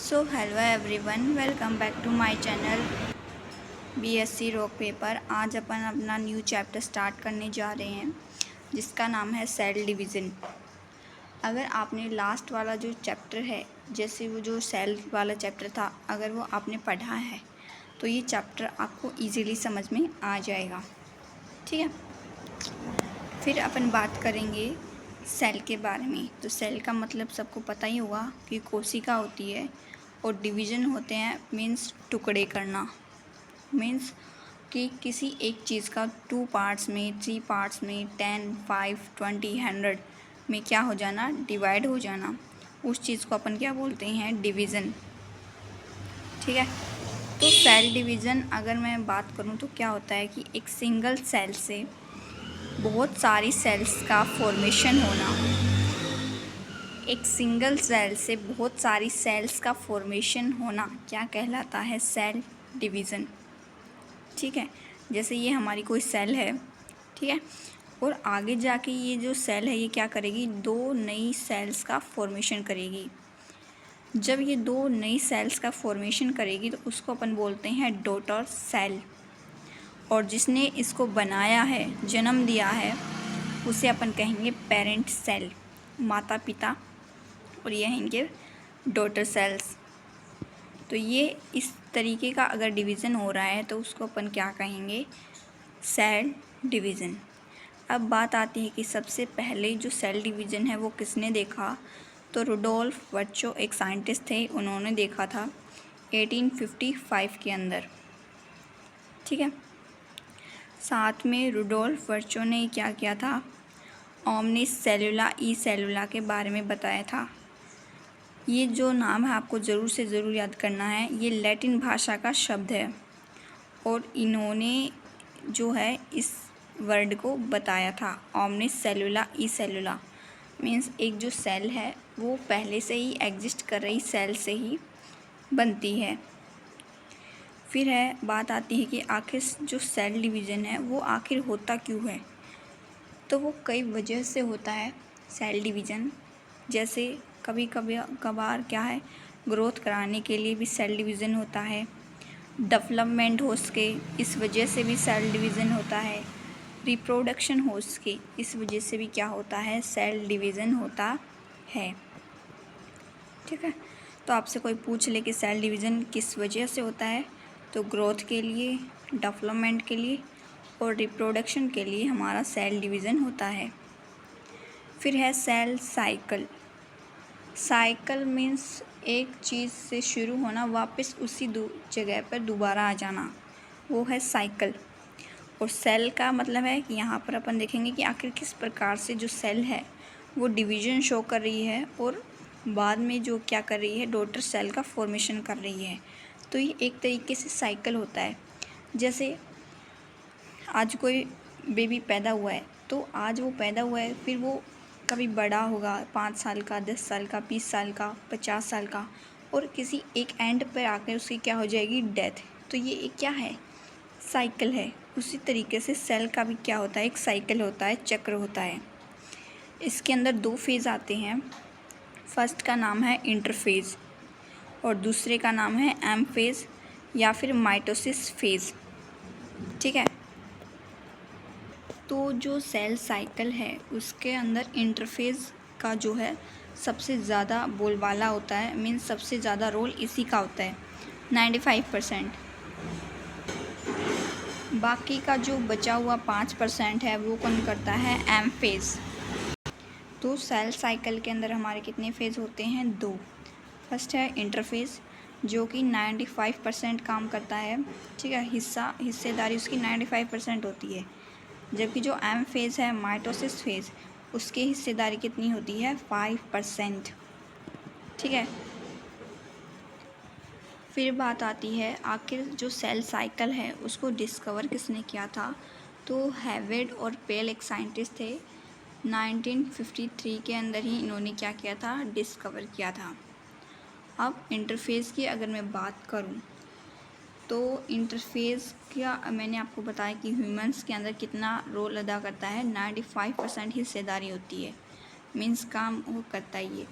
So hello everyone, welcome back to my channel BSc rock paper. आज अपन अपना new chapter start करने जा रहे हैं जिसका नाम है सेल डिवीज़न। अगर आपने लास्ट वाला जो चैप्टर है, जैसे वो जो सेल वाला चैप्टर था, अगर वो आपने पढ़ा है तो ये चैप्टर आपको इजीली समझ में आ जाएगा। ठीक है, फिर अपन बात करेंगे सेल के बारे में। तो सेल का मतलब सबको पता ही होगा कि कोशिका होती है और डिवीज़न होते हैं, मीन्स टुकड़े करना। मीन्स कि किसी एक चीज़ का 2 पार्ट्स में, 3 पार्ट्स में, 10, 5, 20, 100 में क्या हो जाना, डिवाइड हो जाना। उस चीज़ को अपन क्या बोलते हैं, डिवीज़न। ठीक है, तो सेल डिवीज़न अगर मैं बात करूँ तो क्या होता है कि एक सिंगल सेल से बहुत सारी सेल्स का फॉर्मेशन होना। एक सिंगल सेल से बहुत सारी सेल्स का फॉर्मेशन होना क्या कहलाता है, सेल डिवीज़न। ठीक है, जैसे ये हमारी कोई सेल है, ठीक है, और आगे जाके ये जो सेल है ये क्या करेगी, 2 नई सेल्स का फॉर्मेशन करेगी। जब ये 2 नई सेल्स का फॉर्मेशन करेगी तो उसको अपन बोलते हैं डॉटर सेल। और जिसने इसको बनाया है, जन्म दिया है, उसे अपन कहेंगे पेरेंट सेल, माता पिता, और ये हैं इनके डॉटर सेल्स। तो ये इस तरीके का अगर डिवीज़न हो रहा है तो उसको अपन क्या कहेंगे, सेल डिवीज़न। अब बात आती है कि सबसे पहले जो सेल डिवीज़न है वो किसने देखा, तो रुडोल्फ वर्चो एक साइंटिस्ट थे, उन्होंने देखा था 1855 के अंदर। ठीक है, साथ में रुडोल्फ वर्चो ने क्या किया था, ओमनिस सेलुला ई सेलुला के बारे में बताया था। ये जो नाम है आपको ज़रूर से ज़रूर याद करना है, ये लैटिन भाषा का शब्द है और इन्होंने जो है इस वर्ड को बताया था, ओमनिस सेलुला ई सेलुला। मीन्स एक जो सेल है वो पहले से ही एग्जिस्ट कर रही सेल से ही बनती है। फिर है बात आती है कि आखिर जो सेल डिवीज़न है वो आखिर होता क्यों है, तो वो कई वजह से होता है सेल डिवीज़न। जैसे कभी कभी कभार क्या है, ग्रोथ कराने के लिए भी सेल डिवीज़न होता है, डेवलपमेंट हो सके इस वजह से भी सेल डिवीज़न होता है, रिप्रोडक्शन हो सके इस वजह से भी क्या होता है, सेल डिवीज़न होता है। ठीक है, तो आपसे कोई पूछ ले कि सेल डिवीज़न किस वजह से होता है, तो ग्रोथ के लिए, डेवलपमेंट के लिए और रिप्रोडक्शन के लिए हमारा सेल डिवीज़न होता है। फिर है सेल साइकिल। साइकिल मीन्स एक चीज़ से शुरू होना, वापस उसी जगह पर दोबारा आ जाना, वो है साइकिल। और सेल का मतलब है कि यहाँ पर अपन देखेंगे कि आखिर किस प्रकार से जो सेल है वो डिवीज़न शो कर रही है और बाद में जो क्या कर रही है, डॉटर सेल का फॉर्मेशन कर रही है। तो ये एक तरीके से साइकिल होता है। जैसे आज कोई बेबी पैदा हुआ है, तो आज वो पैदा हुआ है, फिर वो कभी बड़ा होगा, 5 साल का, 10 साल का, 20 साल का, 50 साल का, और किसी एक एंड पर आकर उसकी क्या हो जाएगी, डेथ। तो ये एक क्या है, साइकिल है। उसी तरीके से सेल का भी क्या होता है, एक साइकिल होता है, चक्र होता है। इसके अंदर 2 फेज़ आते हैं। फर्स्ट का नाम है इंटरफेज़ और दूसरे का नाम है एम फेज़ या फिर माइटोसिस फेज़। ठीक है, तो जो सेल साइकिल है उसके अंदर इंटरफेज़ का जो है सबसे ज़्यादा बोलबाला होता है, मीन्स सबसे ज़्यादा रोल इसी का होता है, 95%। बाकी का जो बचा हुआ 5% है वो कौन करता है, एम फेज़। तो सेल साइकिल के अंदर हमारे कितने फेज़ होते हैं, 2। फर्स्ट है इंटरफेज़ जो कि 95% काम करता है। ठीक है, हिस्सेदारी उसकी 95% होती है। जबकि जो एम फेज़ है, माइटोसिस फेज़, उसकी हिस्सेदारी कितनी होती है, 5%। ठीक है, फिर बात आती है आखिर जो सेल साइकिल है उसको डिस्कवर किसने किया था, तो हैवेड और पेल एक साइंटिस्ट थे, 1953 के अंदर ही इन्होंने क्या किया था, डिस्कवर किया था। अब इंटरफेस की अगर मैं बात करूं तो इंटरफेस का मैंने आपको बताया कि ह्यूमंस के अंदर कितना रोल अदा करता है, 95% हिस्सेदारी होती है, मीन्स काम वो करता है ये।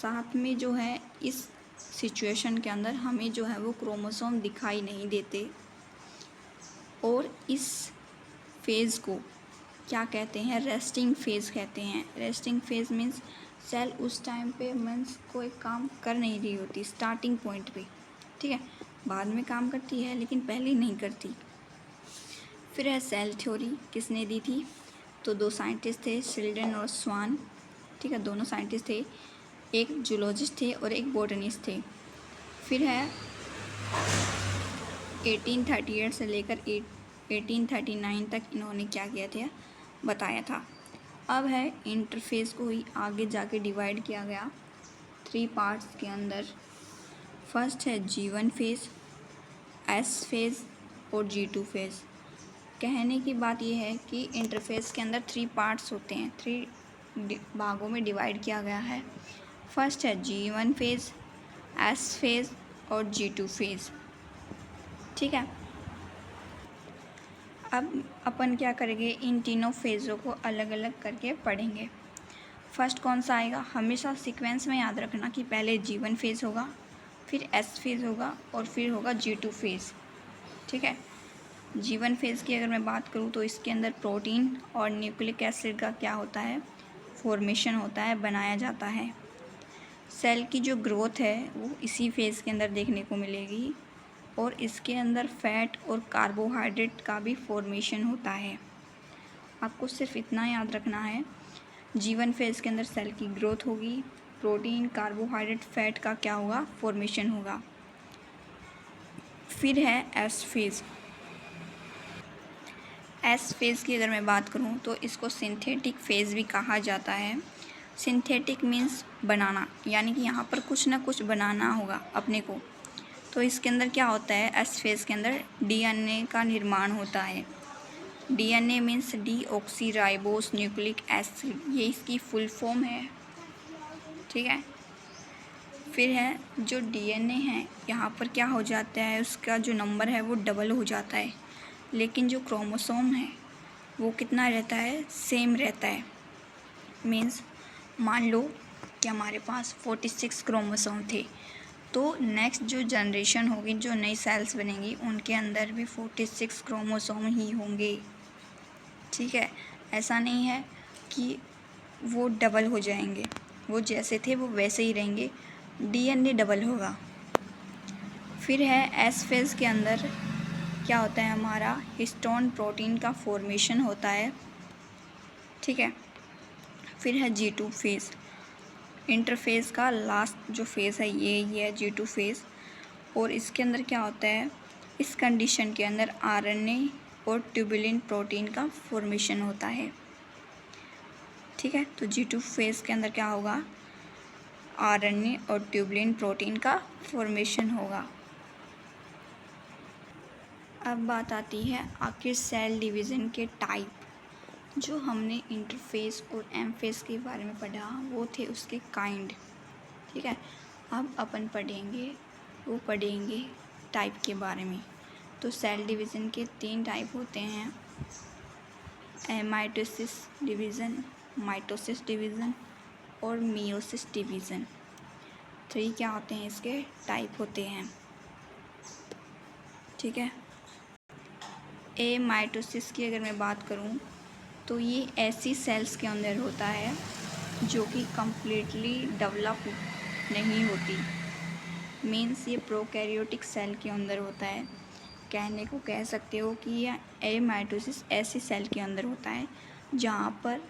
साथ में जो है इस सिचुएशन के अंदर हमें जो है वो क्रोमोसोम दिखाई नहीं देते, और इस फेज़ को क्या कहते हैं, रेस्टिंग फेज़ कहते हैं। रेस्टिंग फेज़ मीन्स सेल उस टाइम पे मीन्स कोई काम कर नहीं रही होती स्टार्टिंग पॉइंट पे, ठीक है, बाद में काम करती है लेकिन पहले नहीं करती। फिर है सेल थ्योरी, किसने दी थी, तो दो साइंटिस्ट थे, शिल्डन और स्वान, ठीक है, दोनों साइंटिस्ट थे, एक जूलॉजिस्ट थे और एक बॉटनिस्ट थे। फिर है 1838 से लेकर 1839 तक इन्होंने क्या किया था, बताया था। अब है इंटरफेस को ही आगे जाके डिवाइड किया गया 3 पार्ट्स के अंदर। फर्स्ट है G1 फेज़, S फेज़ और G2 फेज़। कहने की बात यह है कि इंटरफेस के अंदर 3 पार्ट्स होते हैं, 3 भागों में डिवाइड किया गया है। फर्स्ट है G1 फेज़, S फेज़ और G2 फेज़, ठीक है। अब अपन क्या करेंगे, इन तीनों फेज़ों को अलग अलग करके पढ़ेंगे। फर्स्ट कौन सा आएगा, हमेशा सीक्वेंस में याद रखना कि पहले G1 फेज़ होगा, फिर S फेज़ होगा और फिर होगा G2 फेज़, ठीक है। G1 फेज़ की अगर मैं बात करूँ तो इसके अंदर प्रोटीन और न्यूक्लिक एसिड का क्या होता है, फॉर्मेशन होता है, बनाया जाता है। सेल की जो ग्रोथ है वो इसी फेज़ के अंदर देखने को मिलेगी, और इसके अंदर फैट और कार्बोहाइड्रेट का भी फॉर्मेशन होता है। आपको सिर्फ इतना याद रखना है, G1 फेज़ के अंदर सेल की ग्रोथ होगी, प्रोटीन, कार्बोहाइड्रेट, फैट का क्या होगा, फॉर्मेशन होगा। फिर है S फेज़। S फेज़ की अगर मैं बात करूँ तो इसको सिंथेटिक फेज़ भी कहा जाता है। सिंथेटिक मीन्स बनाना, यानी कि यहाँ पर कुछ ना कुछ बनाना होगा अपने को। तो इसके अंदर क्या होता है, S फेज़ के अंदर DNA का निर्माण होता है। DNA means deoxyribose nucleic acid, ये इसकी फुल फॉर्म है, ठीक है। फिर है जो DNA है, यहाँ पर क्या हो जाता है, उसका जो नंबर है वो डबल हो जाता है, लेकिन जो क्रोमोसोम है वो कितना रहता है, सेम रहता है। मीन्स मान लो कि हमारे पास 46 क्रोमोसोम थे, तो नेक्स्ट जो जनरेशन होगी, जो नई सेल्स बनेंगी, उनके अंदर भी 46 क्रोमोसोम ही होंगे, ठीक है। ऐसा नहीं है कि वो डबल हो जाएंगे, वो जैसे थे वो वैसे ही रहेंगे, DNA डबल होगा। फिर है S फेज़ के अंदर क्या होता है, हमारा हिस्टोन प्रोटीन का फॉर्मेशन होता है, ठीक है। फिर है G2 फेज़, इंटरफेज़ का लास्ट जो फेज़ है ये है G2 फेज़, और इसके अंदर क्या होता है, इस कंडीशन के अंदर RNA और ट्यूबुलिन प्रोटीन का फॉर्मेशन होता है, ठीक है। तो G2 फेज़ के अंदर क्या होगा, RNA और ट्यूबुलिन प्रोटीन का फॉर्मेशन होगा। अब बात आती है आखिर सेल डिवीज़न के टाइप। जो हमने इंटरफेस और एम फेस के बारे में पढ़ा वो थे उसके काइंड, ठीक है। अब अपन पढ़ेंगे टाइप के बारे में। तो सेल डिवीज़न के 3 टाइप होते हैं, माइटोसिस डिवीज़न, माइटोसिस डिवीज़न और मियोसिस डिवीज़न। 3 क्या होते हैं, इसके टाइप होते हैं, ठीक है। माइटोसिस की अगर मैं बात करूं तो ये ऐसी सेल्स के अंदर होता है जो कि कम्प्लीटली डेवलप नहीं होती। मीन्स ये प्रोकैरियोटिक सेल के अंदर होता है। कहने को कह सकते हो कि ये माइटोसिस ऐसी सेल के अंदर होता है जहाँ पर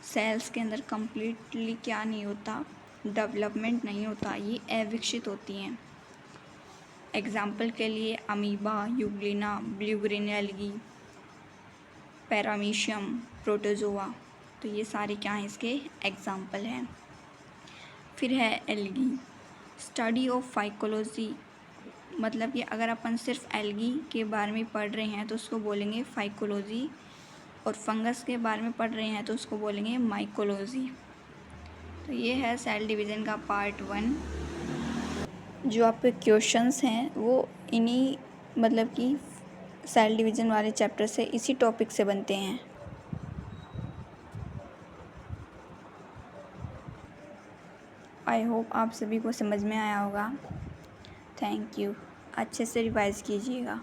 सेल्स के अंदर कम्प्लीटली क्या नहीं होता, डेवलपमेंट नहीं होता, ये अविकसित होती हैं। एग्जाम्पल के लिए amoeba, Euglena, blue green algae, paramecium, protozoa, तो ये सारे क्या हैं, इसके एग्जाम्पल हैं। फिर है एल्गी, स्टडी ऑफ फाइकोलॉजी, मतलब कि अगर अपन सिर्फ एल्गी के बारे में पढ़ रहे हैं तो उसको बोलेंगे फाइकोलॉजी, और फंगस के बारे में पढ़ रहे हैं तो उसको बोलेंगे माइकोलॉजी। तो ये है सेल डिवीज़न का पार्ट 1। जो आपके क्वेश्चंस हैं वो इन्हीं मतलब कि सेल डिवीज़न वाले चैप्टर से, इसी टॉपिक से बनते हैं। आई होप आप सभी को समझ में आया होगा। Thank you. अच्छे से रिवाइज़ कीजिएगा।